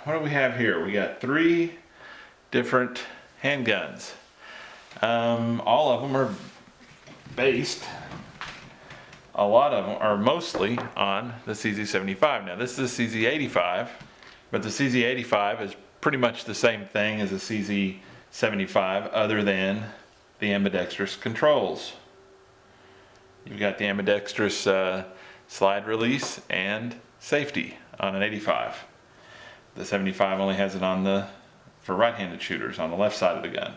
what do we have here? We got 3 different handguns. All of them are based, a lot of them are mostly on the CZ75. Now this is the CZ85, but the CZ85 is pretty much the same thing as the CZ75 other than the ambidextrous controls. You've got the ambidextrous slide release and safety on an 85. The 75 only has it on for right-handed shooters on the left side of the gun.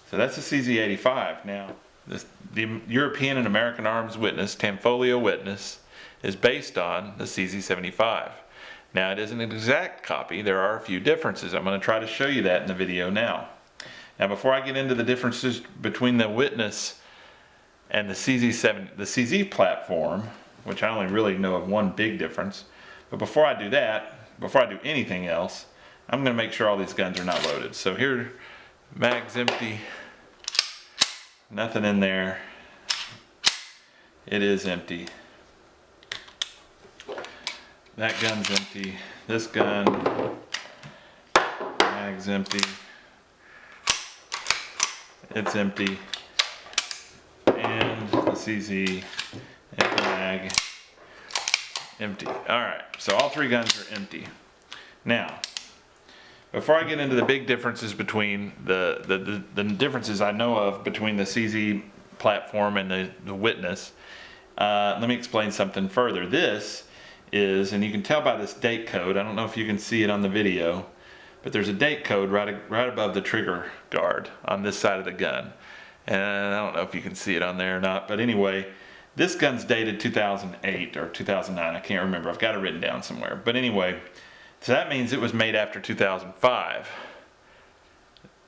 So that's the CZ85. Now, the European and American Arms Witness, Tanfoglio Witness, is based on the CZ75. Now, it isn't an exact copy. There are a few differences. I'm going to try to show you that in the video now. Now, before I get into the differences between the Witness and the CZ platform, which I only really know of one big difference, but before I do that, before I do anything else, I'm going to make sure all these guns are not loaded. So here, mag's empty, nothing in there. It is empty. That gun's empty. This gun, mag's empty. It's empty. And the CZ, empty mag, empty. Alright, so all 3 guns are empty. Now, before I get into the big differences between the differences I know of between the CZ platform and the Witness, let me explain something further. This is, and you can tell by this date code, I don't know if you can see it on the video, but there's a date code right above the trigger guard on this side of the gun. And I don't know if you can see it on there or not, but anyway, this gun's dated 2008 or 2009, I can't remember, I've got it written down somewhere. But anyway, so that means it was made after 2005,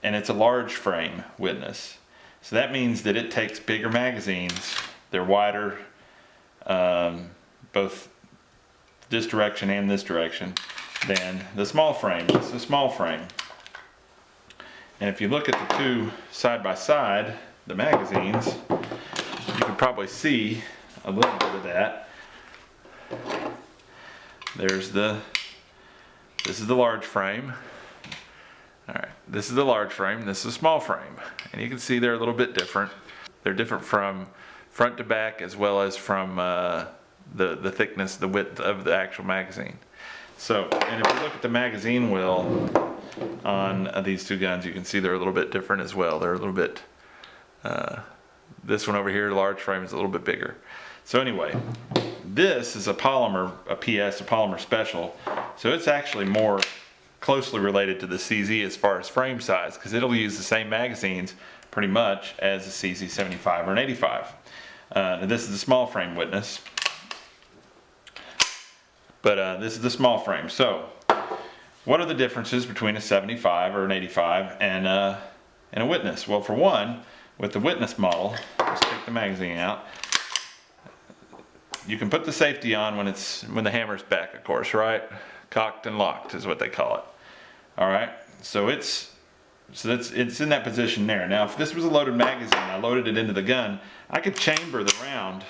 and it's a large frame Witness. So that means that it takes bigger magazines, they're wider, both this direction and this direction, than the small frame. This is a small frame. And if you look at the 2 side by side, the magazines, you can probably see a little bit of that. This is the large frame. Alright, this is the large frame, this is a small frame. And you can see they're a little bit different. They're different from front to back as well as from the thickness, the width of the actual magazine. So, and if you look at the magazine well on these 2 guns, you can see they're a little bit different as well. They're a little bit, this one over here, the large frame, is a little bit bigger. So anyway, this is a polymer, a PS, a polymer special. So it's actually more closely related to the CZ as far as frame size, because it'll use the same magazines pretty much as the CZ75 or an 85. This is the small frame Witness. But this is the small frame. So, what are the differences between a 75 or an 85 and a Witness? Well, for one, with the Witness model, let's take the magazine out. You can put the safety on when the hammer's back, of course, right? Cocked and locked is what they call it. All right. So it's in that position there. Now, if this was a loaded magazine, I loaded it into the gun, I could chamber the round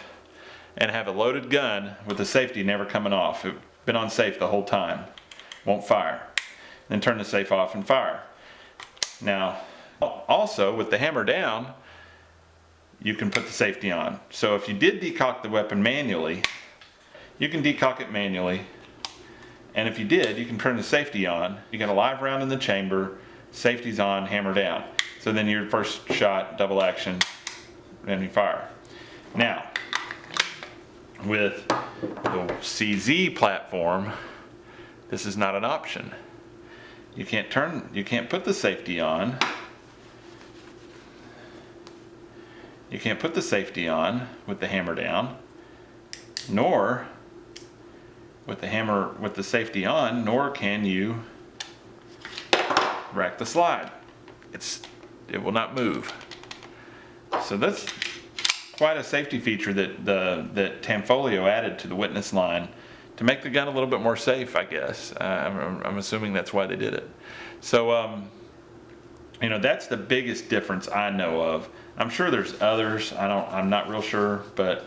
and have a loaded gun with the safety never coming off. It's been on safe the whole time. Won't fire. Then turn the safe off and fire. Now, also with the hammer down, you can put the safety on. So if you did decock the weapon manually, you can decock it manually. And if you did, you can turn the safety on. You got a live round in the chamber, safety's on, hammer down. So then your first shot, double action, and you fire. Now, with the CZ platform, this is not an option. You can't put the safety on. You can't put the safety on with the hammer down, nor with the safety on, nor can you rack the slide. It will not move. So that's quite a safety feature that Tanfoglio added to the Witness line to make the gun a little bit more safe, I guess. I'm assuming that's why they did it. So, you know, that's the biggest difference I know of. I'm sure there's others. I'm not real sure, but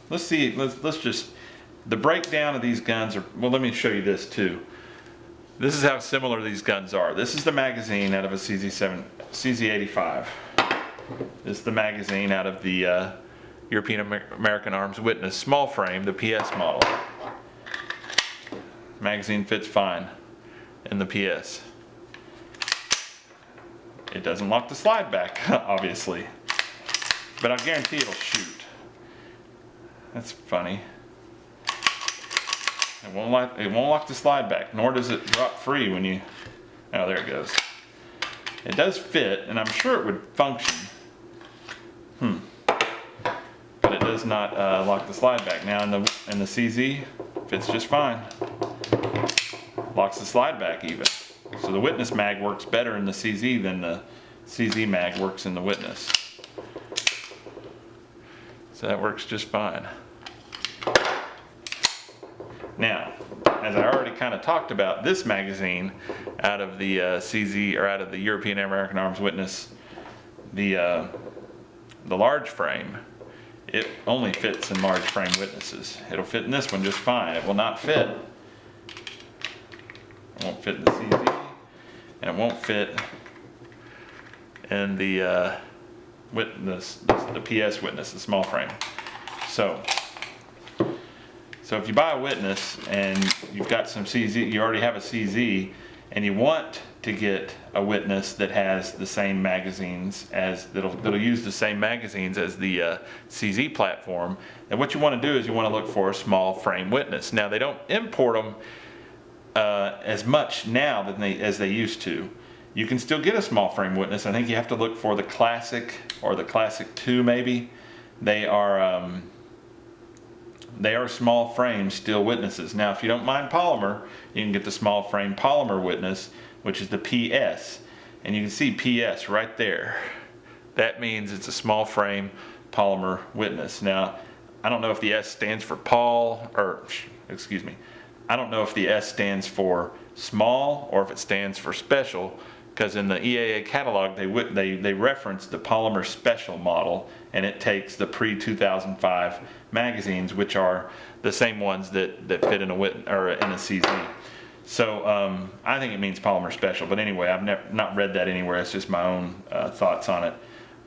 let's see. Let's just, the breakdown of these guns are. Well, let me show you this too. This is how similar these guns are. This is the magazine out of a CZ85. This is the magazine out of the European American Arms Witness small frame, the PS model. Magazine fits fine in the PS. It doesn't lock the slide back, obviously, but I guarantee it'll shoot. That's funny. It won't lock the slide back, nor does it drop free when you, oh, there it goes. It does fit, and I'm sure it would function. But it does not lock the slide back. Now in the CZ, fits just fine. Locks the slide back even. So the Witness mag works better in the CZ than the CZ mag works in the Witness. So that works just fine. Now, as I already kind of talked about, this magazine out of the CZ, or out of the European American Arms Witness, the large frame, it only fits in large frame Witnesses. It'll fit in this one just fine. It will not fit. It won't fit in the CZ, and it won't fit in the Witness, the PS Witness, the small frame. So if you buy a Witness and you've got some CZ, you already have a CZ, and you want to get a Witness that has the same magazines as, that'll use the same magazines as the CZ platform, then what you want to do is you want to look for a small frame Witness. Now they don't import them as much now as they used to. You can still get a small frame Witness. I think you have to look for the Classic or the Classic 2 maybe. They are small frame steel Witnesses. Now if you don't mind polymer, you can get the small frame polymer Witness, which is the PS. And you can see PS right there. That means it's a small frame polymer Witness. Now, I don't know if the S stands for I don't know if the S stands for small or if it stands for special, because in the EAA catalog they reference the polymer special model, and it takes the pre-2005 magazines, which are the same ones that fit in a CZ. So I think it means polymer special, but anyway, I've not read that anywhere. It's just my own thoughts on it.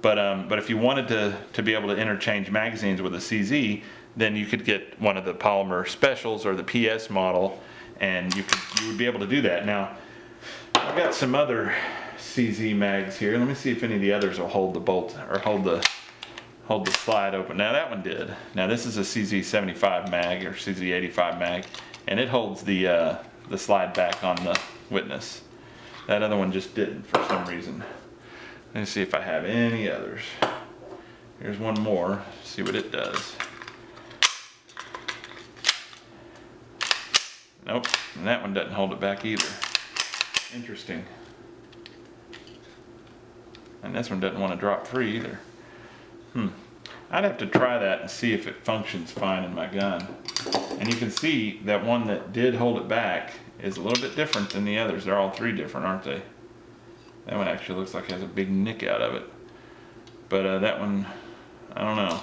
But if you wanted to be able to interchange magazines with a CZ, then you could get one of the polymer specials or the PS model, and you would be able to do that. Now, I've got some other CZ mags here. Let me see if any of the others will hold the bolt or hold the slide open. Now that one did. Now this is a CZ85 mag or CZ85 mag, and it holds the slide back on the Witness. That other one just didn't for some reason. Let me see if I have any others. Here's one more. See what it does. Nope, and that one doesn't hold it back either. Interesting. And this one doesn't want to drop free either. I'd have to try that and see if it functions fine in my gun. And you can see that one that did hold it back is a little bit different than the others. They're all three different, aren't they? That one actually looks like it has a big nick out of it. But that one, I don't know.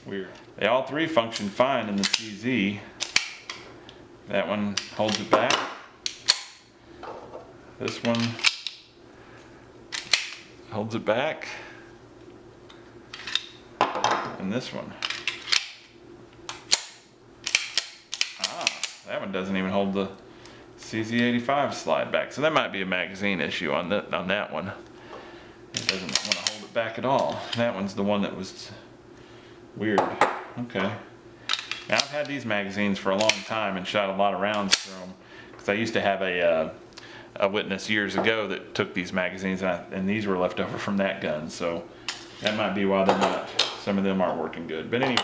Weird. They all three function fine in the CZ. That one holds it back. This one holds it back. And this one. That one doesn't even hold the CZ85 slide back. So that might be a magazine issue on that one. It doesn't want to hold it back at all. That one's the one that was weird. Okay. Now I've had these magazines for a long time and shot a lot of rounds through them, because I used to have a Witness years ago that took these magazines, and these were left over from that gun. So that might be why some of them aren't working good. But anyway.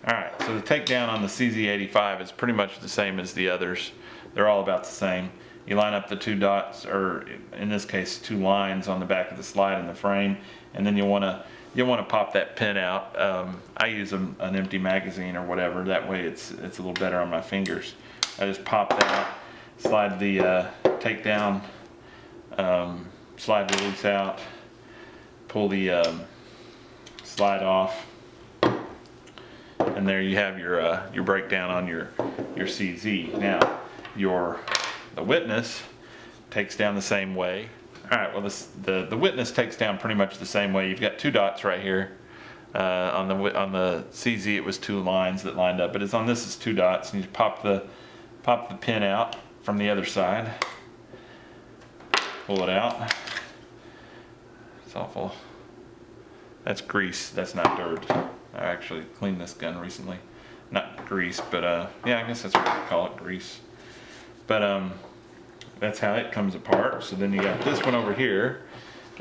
Alright, so the takedown on the CZ85 is pretty much the same as the others. They're all about the same. You line up the two dots, or in this case, two lines on the back of the slide in the frame, and then you'll want to pop that pin out. I use an empty magazine or whatever. That way it's a little better on my fingers. I just pop that, slide the takedown, slide release out, pull the slide off, and there you have your breakdown on your CZ. Now, the witness takes down the same way. All right, well the witness takes down pretty much the same way. You've got 2 dots right here. On the CZ it was 2 lines that lined up, but it's on this is 2 dots, and you pop the pin out from the other side. Pull it out. It's awful. That's grease. That's not dirt. I actually cleaned this gun recently. Not grease, but yeah, I guess that's what they call it, grease. But that's how it comes apart. So then you got this one over here,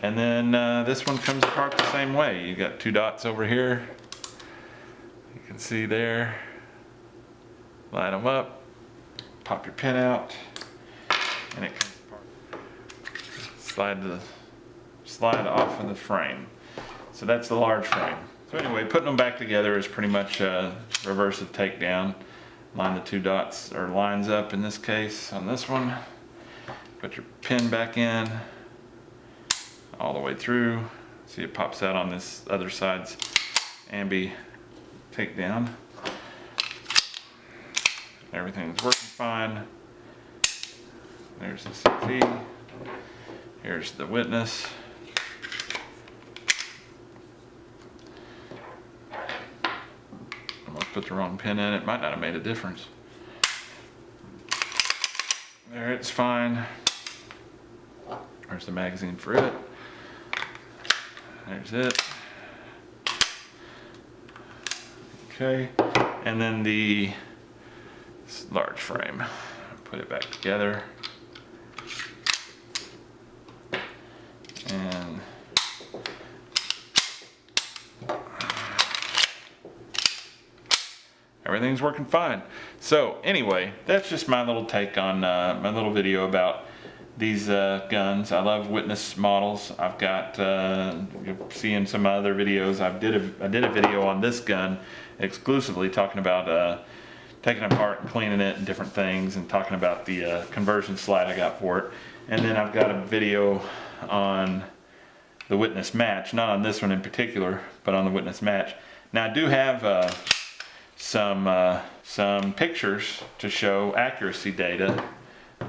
and then this one comes apart the same way. You got 2 dots over here. You can see there. Line them up. Pop your pin out, and it comes apart. Slide off of the frame. So that's the large frame. So anyway, putting them back together is pretty much a reverse of takedown. Line the 2 dots or lines up in this case on this one. Put your pin back in all the way through. See, it pops out on this other side's ambi takedown. Everything's working fine. There's the CZ. Here's the witness. Almost put the wrong pin in. It might not have made a difference. There, it's fine. There's the magazine for it. There's it. Okay, and then the large frame. Put it back together. And everything's working fine. So anyway, that's just my little take on my little video about these guns. I love witness models. I've got you'll see in some other videos. I did a video on this gun exclusively talking about taking it apart and cleaning it and different things, and talking about the conversion slide I got for it. And then I've got a video on the witness match, not on this one in particular, but on the witness match. Now I do have some pictures to show accuracy data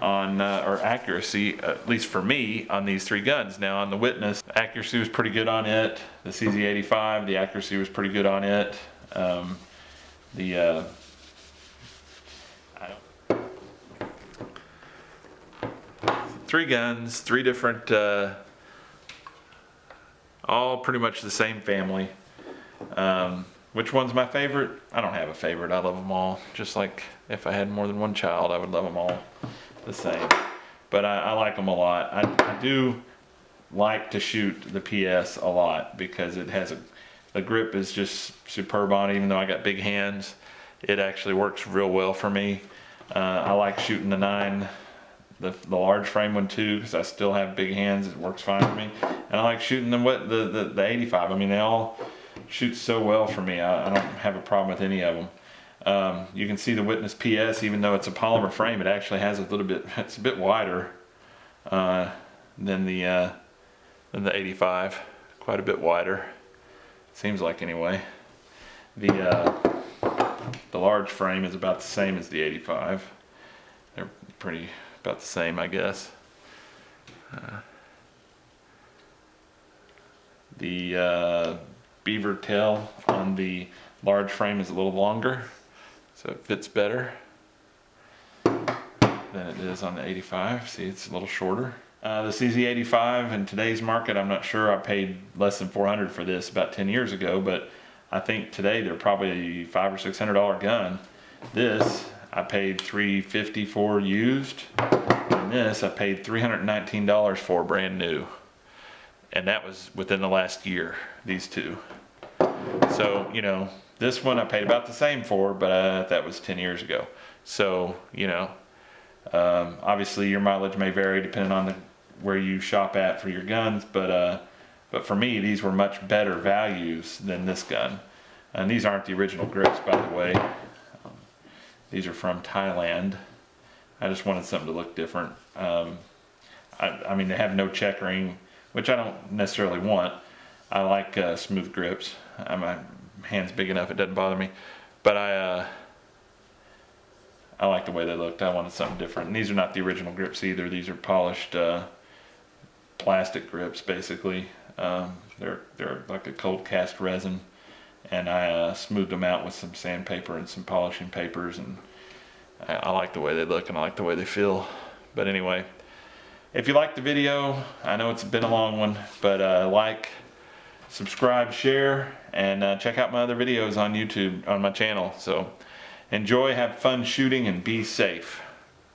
on, or accuracy, at least for me, on these 3 guns. Now on the witness, accuracy was pretty good on it. The CZ85, the accuracy was pretty good on it. Three guns, 3 different, all pretty much the same family. Which one's my favorite? I don't have a favorite. I love them all. Just like if I had more than 1 child, I would love them all the same. But I like them a lot. I do like to shoot the PS a lot because it has the grip is just superb on it. Even though I got big hands, it actually works real well for me. I like shooting the 9. The large frame one too, because I still have big hands. It works fine for me. And I like shooting the 85. I mean, they all shoot so well for me. I don't have a problem with any of them. You can see the witness PS, even though it's a polymer frame, it actually has a little bit. It's a bit wider than the 85. Quite a bit wider. Seems like anyway. The large frame is about the same as the 85. They're pretty about the same, I guess. The beaver tail on the large frame is a little longer, so it fits better than it is on the 85. See, it's a little shorter. The CZ85 in today's market, I'm not sure. I paid less than $400 for this about 10 years ago, but I think today they're probably a $500 or $600 gun. This I paid $350 for used, and this I paid $319 for brand new, and that was within the last year, these 2. So you know, this one I paid about the same for, but that was 10 years ago. So you know, obviously your mileage may vary depending on where you shop at for your guns, but for me these were much better values than this gun. And these aren't the original grips, by the way. These are from Thailand. I just wanted something to look different. I mean, they have no checkering, which I don't necessarily want. I like smooth grips. My hand's big enough, it doesn't bother me. But I like the way they looked. I wanted something different. And these are not the original grips either. These are polished plastic grips, basically. They're like a cold cast resin, and I smoothed them out with some sandpaper and some polishing papers, and I like the way they look and I like the way they feel. But anyway, if you liked the video, I know it's been a long one, but like, subscribe, share, and check out my other videos on YouTube on my channel. So enjoy, have fun shooting, and be safe.